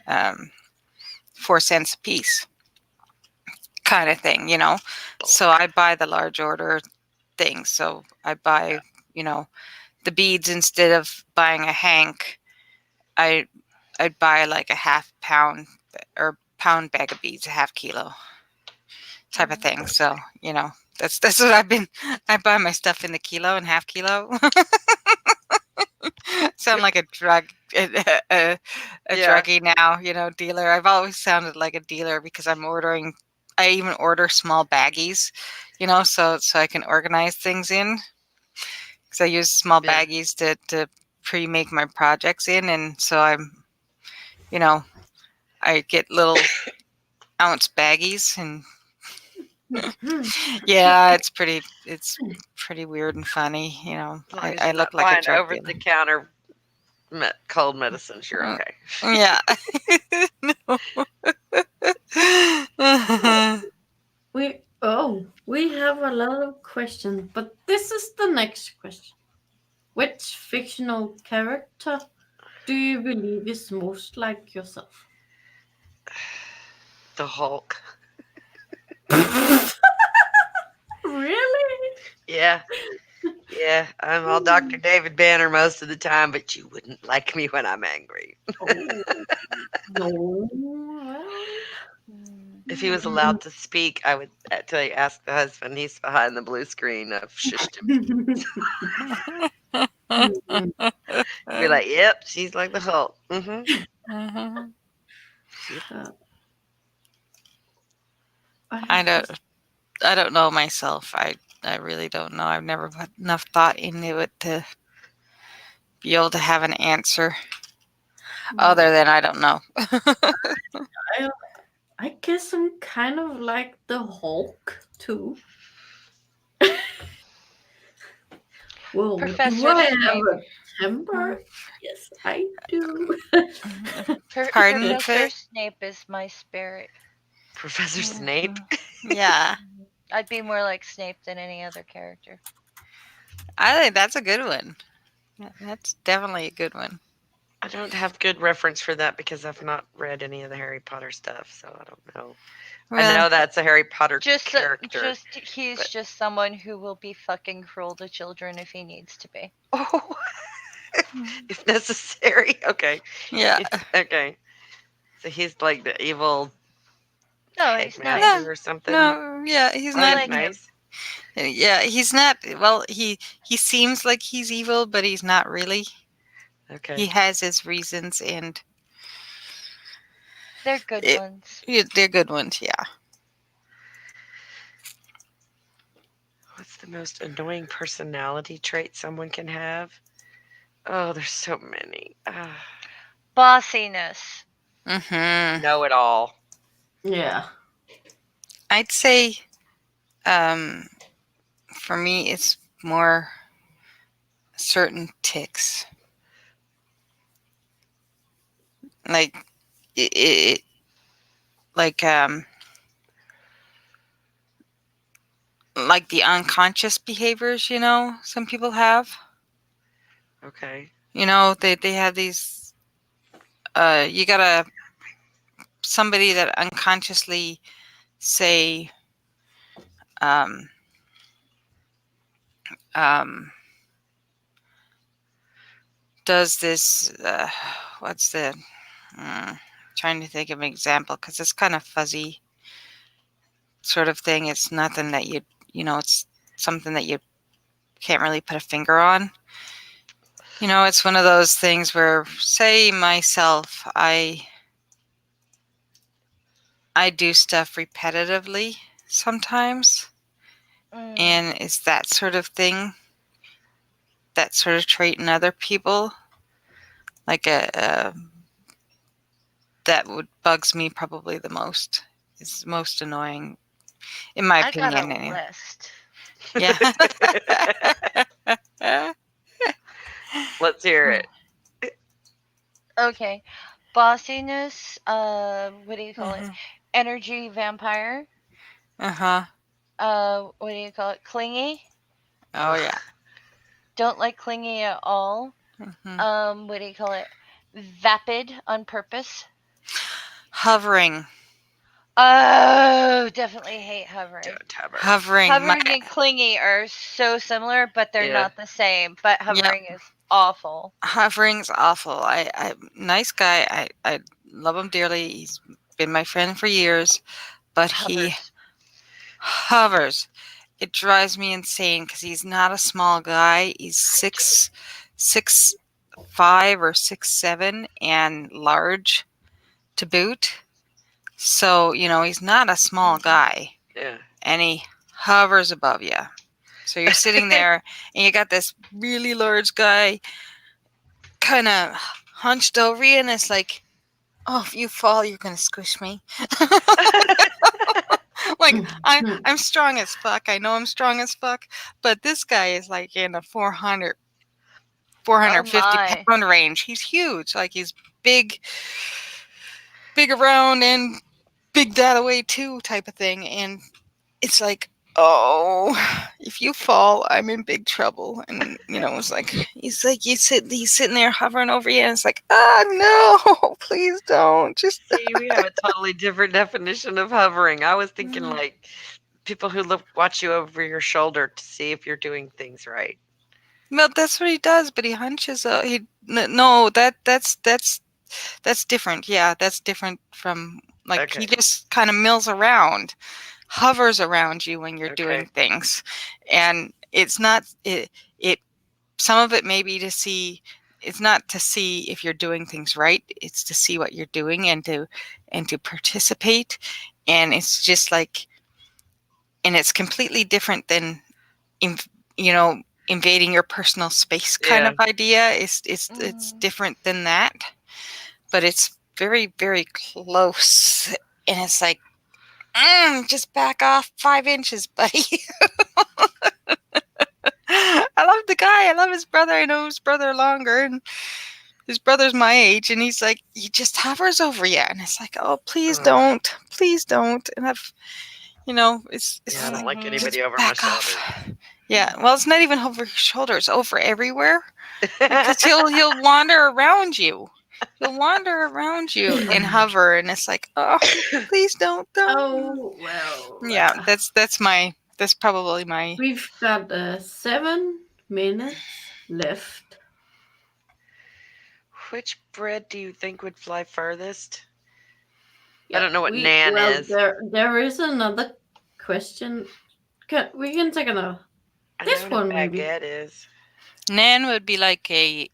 4 cents a piece kind of thing, you know. So I buy the large order thing. So I buy, you know, the beads instead of buying a hank. I'd buy like a half pound or pound bag of beads, a half kilo type of thing. So, you know, that's what I've been. I buy my stuff in the kilo and half kilo. Sound like a druggie now, you know, dealer. I've always sounded like a dealer because I even order small baggies, you know, so I can organize things in. Because I use small baggies to pre-make my projects in, and so you know, I get little ounce baggies, and yeah, it's pretty weird and funny, you know. I look like a drug over dealer. the counter cold medicines. You're okay. Yeah. We have a lot of questions, but this is the next question. Which fictional character do you believe is most like yourself? The Hulk. Really? Yeah. Yeah. I'm all Dr. David Banner most of the time, but you wouldn't like me when I'm angry. No. If he was allowed to speak, I would actually ask the husband. He's behind the blue screen. I've shushed him. Be like, yep, she's like the Hulk. Mm-hmm. I don't know myself. I really don't know. I've never put enough thought into it to be able to have an answer. Other than I don't know. I guess I'm kind of like the Hulk too. Well, Professor do I have Snape. a temper? Yes, I do. Pardon? Professor Snape is my spirit. Professor Snape? Yeah. I'd be more like Snape than any other character. I think that's a good one. That's definitely a good one. I don't have good reference for that because I've not read any of the Harry Potter stuff, so I don't know. Well, I know that's a Harry Potter Just character. he's just someone who will be fucking cruel to children if he needs to be. Oh, if necessary. Okay. Yeah. Okay. So he's like the evil No, he's not. master or something. No, yeah, he's Oh, not that's nice. Yeah, he's not. Well, he seems like he's evil, but he's not really. Okay. He has his reasons, and They're good ones. They're good ones, yeah. What's the most annoying personality trait someone can have? Oh, there's so many. Bossiness. Mm-hmm. Know it all. Yeah. I'd say, for me, it's more certain ticks. Like like the unconscious behaviors, you know, some people have. Okay. You know, they have these. You gotta somebody that unconsciously say um, um, does this, what's the, trying to think of an example because it's kind of fuzzy sort of thing. It's nothing that it's something that you can't really put a finger on. It's one of those things where, say myself, I do stuff repetitively sometimes, and it's that sort of thing, that sort of trait in other people, like that would bugs me probably the most. It's the most annoying, in my I got opinion. a Anyway. list. Yeah. Let's hear it. Okay. Bossiness, what do you call it? Mhm. Energy vampire. Uh-huh. What do you call it? Clingy. Oh yeah. Don't like clingy at all. Mhm. What do you call it? Vapid on purpose. Hovering. Oh, definitely hate hovering. Don't hover. Hovering. Hovering and clingy are so similar, but they're Yeah. not the same. But hovering is awful. Hovering's awful. Nice guy. I love him dearly. He's been my friend for years, but he Hovers. hovers. It drives me insane because he's not a small guy. He's 6'5" or 6'7" and large to boot. So, he's not a small guy, Yeah. and he hovers above you. So you're sitting there and you got this really large guy kind of hunched over you, and it's like, oh, if you fall, you're going to squish me. Like, I'm strong as fuck. I know I'm strong as fuck, but this guy is like in the 450 my. pound range. He's huge. Like, he's big around and big that away too type of thing. And it's like, oh, if you fall, I'm in big trouble. And it's like he's sitting there hovering over you, and it's like, no, please don't. Just See, we have a totally different definition of hovering. I was thinking like people who watch you over your shoulder to see if you're doing things right. well, that's what he does. But he hunches. No, that's different. Yeah, that's different from like he Okay. just kind of mills around, hovers around you when you're doing Okay. things, and it's not it. Some of it may be to see. It's not to see if you're doing things right. It's to see what you're doing and to participate. And it's just like, and it's completely different than, invading your personal space kind of idea. It's different than that, but it's very, very close. And it's like, just back off 5 inches, buddy. I love the guy. I love his brother. I know his brother longer, and his brother's my age, and he's like, he just hovers over you, and it's like, oh, please don't, and I've, it's Yeah, I don't like Mhm. anybody just over my back shoulder. off. Yeah, well, it's not even over your shoulder; it's over everywhere, because he'll wander around you. He'll wander around you and hover, and it's like, oh, please don't. Oh well. Yeah, that's probably my. We've got 7 minutes left. Which bread do you think would fly furthest? Yeah, I don't know what Nan is. There is another question. We can take another. I This know one what a maybe. baguette is. Nan would be like a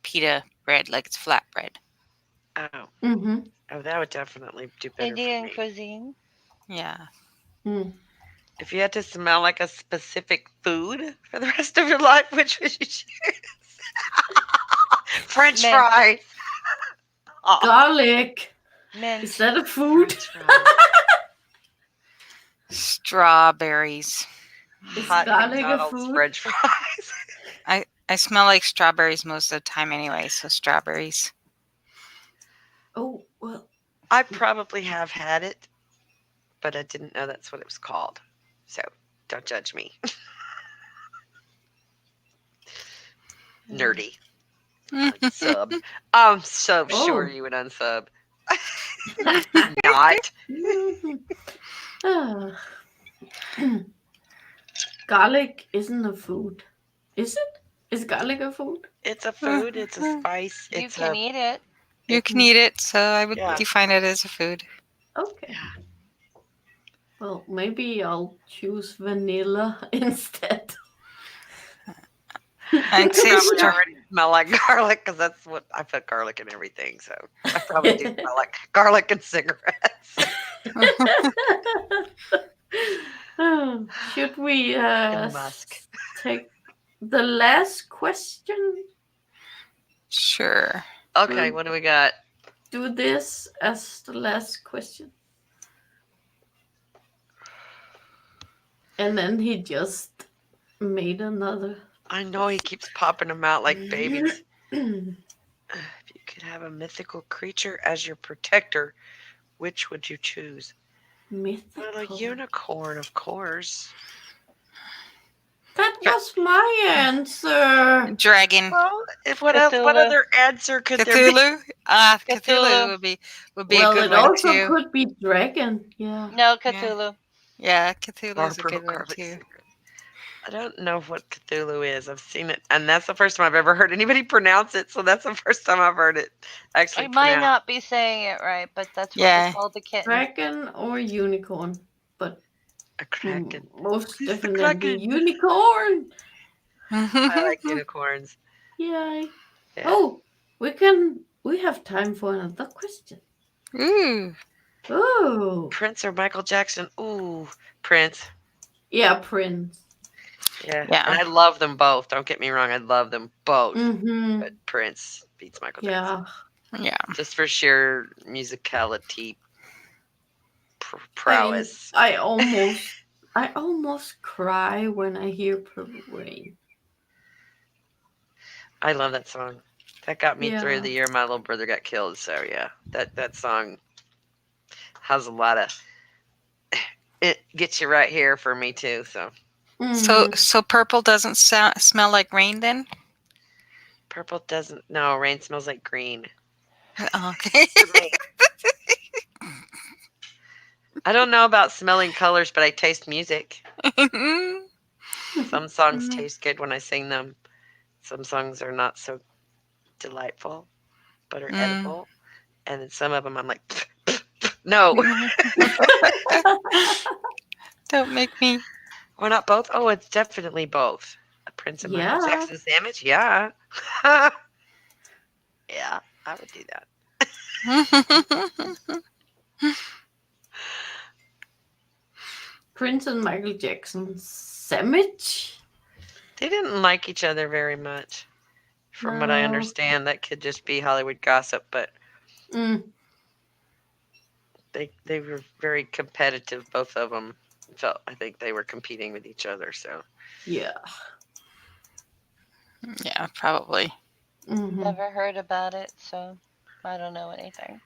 pita bread, like it's flatbread. Oh. Mm-hmm. Oh, that would definitely do better Indian for me. cuisine. Yeah. Mm. If you had to smell like a specific food for the rest of your life, which would you choose? French Mint. fries. Oh, Garlic. Mint. Is that a food? French fries. Strawberries. Is Hot garlic a McDonald's food? French fries. I smell like strawberries most of the time anyway, so strawberries. Oh well. I probably have had it, but I didn't know that's what it was called. So don't judge me. Nerdy. Unsub. I'm so sure Oh. you would unsub. Not. Ah. Garlic isn't a food. Is it? Is garlic a food? It's a food. It's a spice. You It's can a eat it. You can eat it, so I would Yeah. define it as a food. Okay. Yeah. Well, maybe I'll choose vanilla instead. I'd I say probably stra- already smell like garlic because that's what I put garlic in everything. So I probably do smell like garlic and cigarettes. Should we And musk. take the last question? Sure. Okay, what do we got? Do this as the last question. And then he just made another. I know he keeps popping them out like babies. Mythical. If you could have a mythical creature as your protector, which would you choose? Well, a unicorn, of course. That was my answer. Dragon. Well, if what other answer could there be? Cthulhu? Cthulhu Cthulhu. would be Well, a good it one also too. could be dragon. Yeah. No, Cthulhu. Yeah, Cthulhu is a Barbara good one Garlic too. cigarette. I don't know what Cthulhu is. I've seen it, and that's the first time I've ever heard anybody pronounce it. So that's the first time I've heard it actually I might pronounced. not be saying it right, but that's what Yeah. we called the kitten. Dragon or unicorn. But A kraken. most He's the definitely kraken. unicorn. I like unicorns. Yay. Yeah. Oh, we have time for another question. Ooh. Oh. Prince or Michael Jackson? Ooh, Prince. Yeah, Prince. Yeah. Yeah. And I love them both. Don't get me wrong. I love them both. Mm-hmm. But Prince beats Michael Jackson. Yeah. Yeah. Just for sheer musicality prowess. I almost cry when I hear Purple Rain. I love that song. That got me Yeah. through the year my little brother got killed. So yeah, that song has a lot of. It gets you right here for me too. So So purple doesn't smell like rain then? purple doesn't. No, rain smells like green. Oh, okay. I don't know about smelling colors, but I taste music. Some songs taste good when I sing them. Some songs are not so delightful, but are edible. And then some of them I'm like, no. Don't make me. Why not both? Oh, it's definitely both. A Prince and Michael Yeah. Jackson sandwich? Yeah. Yeah, I would do that. Prince and Michael Jackson sandwich. They didn't like each other very much. From what I No. understand, that could just be Hollywood gossip, but Mm. they were very competitive, both of them. I think they were competing with each other, so Yeah. Yeah, probably. Mhm. Never heard about it, so I don't know anything.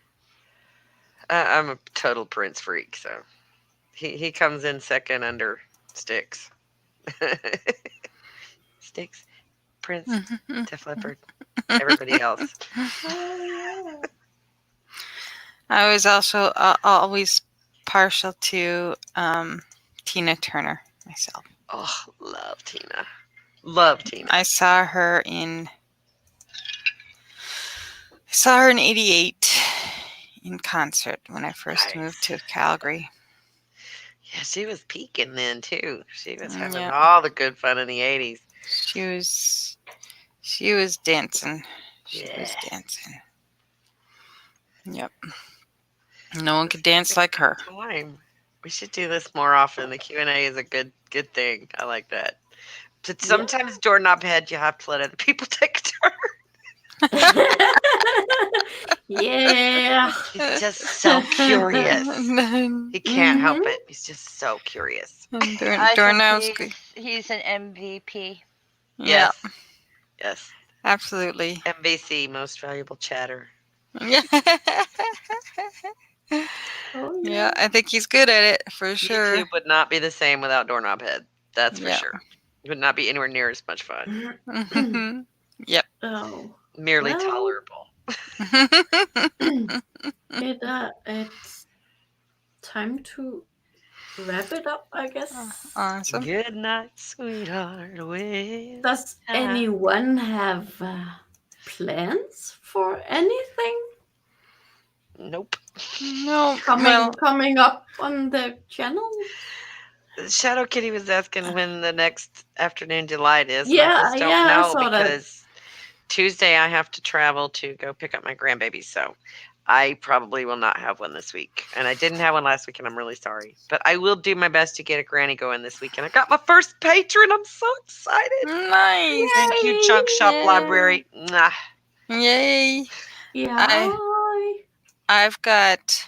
I'm a total Prince freak, so he comes in second under Styx. Styx, Prince, Def Leppard, everybody else. I was also always partial to Tina Turner myself. Oh, love Tina. Love Tina. I saw her in 88 in concert when I first moved to Calgary. Yeah, she was peaking then too. She was having Yeah. all the good fun in the 80s. She was dancing. She was Yeah. dancing. Yep. No one could dance like her. Time. We should do this more often. The Q&A is a good thing. I like that. But sometimes doorknob head, you have to let other people take a turn. Yeah. He's just so curious. He can't help it. He's just so curious. I Doorknob's think good. he's an MVP. Yeah, Yes. absolutely. MVC, most valuable chatter. Yeah. Oh, Yeah, I think he's good at it for sure. YouTube would not be the same without doorknob head. That's for Yeah. sure. It would not be anywhere near as much fun. Mhm. Yep. Oh. Merely Well. tolerable. It's time to wrap it up, I guess. Awesome. Good night, sweetheart. Well, Does anyone have plans for anything nope. No, well, coming up on the channel? Shadow Kitty was asking when the next afternoon delight is. And I Yeah, just don't yeah, I know saw that. because Tuesday I have to travel to go pick up my grandbaby. So I probably will not have one this week. And I didn't have one last week, and I'm really sorry. But I will do my best to get a granny going this weekend. I got my first patron. I'm so excited. nice. Thank you, Chunk Shop Yay. Library. Mwah. Yay. Yeah. I've got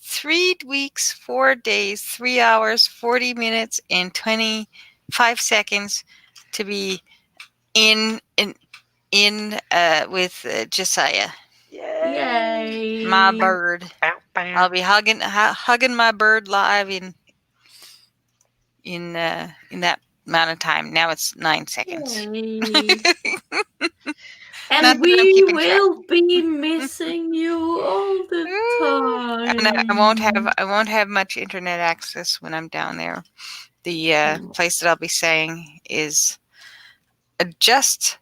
3 weeks, 4 days, 3 hours, 40 minutes, and 25 seconds to be in with Josiah, Yay. my bird. Bow, bow. I'll be hugging my bird live in that amount of time. Now it's 9 seconds. Yay. Not And that I'm we keeping track. will be missing you all the time. And I won't have much internet access when I'm down there. The place that I'll be staying is just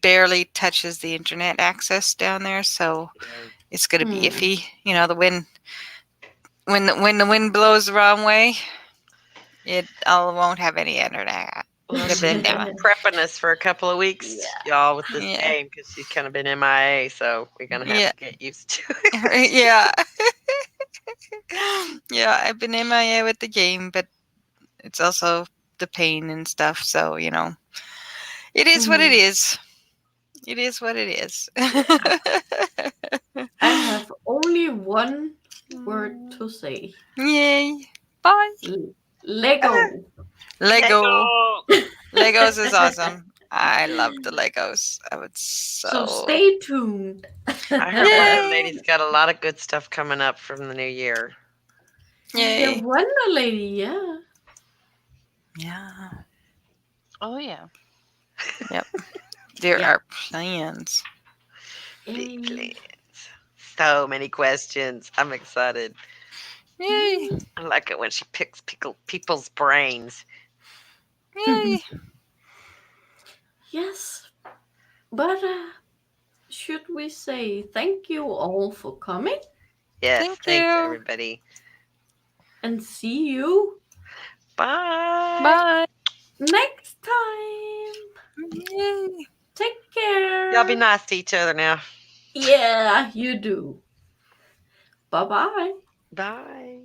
barely touches the internet access down there, so it's going to be iffy. You know, the wind when the wind blows the wrong way, I won't have any internet. Well, She's she's been prepping us for a couple of weeks, y'all, with this Yeah. game because she's kind of been MIA, so we're gonna have Yeah. to get used to it. Yeah. Yeah, I've been MIA with the game, but it's also the pain and stuff. So, you know, it is what it is. It is what it is. I have only one word to say. Yay. Bye. Lego. Lego. Legos is awesome. I love the Legos. I would So stay tuned. I heard Wonder Lady's got a lot of good stuff coming up from the new year. Yay. The Wonder Lady, yeah. Yeah. Oh yeah. Yep. There Yeah. are plans. Big Yay. plans. So many questions. I'm excited. Yay. I like it when she picks people's brains. Yay. Yes. But should we say thank you all for coming Yes, Thank thanks you. everybody. and see you Bye. Bye. next time? Yay. Take care. Y'all be nice to each other now. Yeah, you do. Bye-bye. Bye.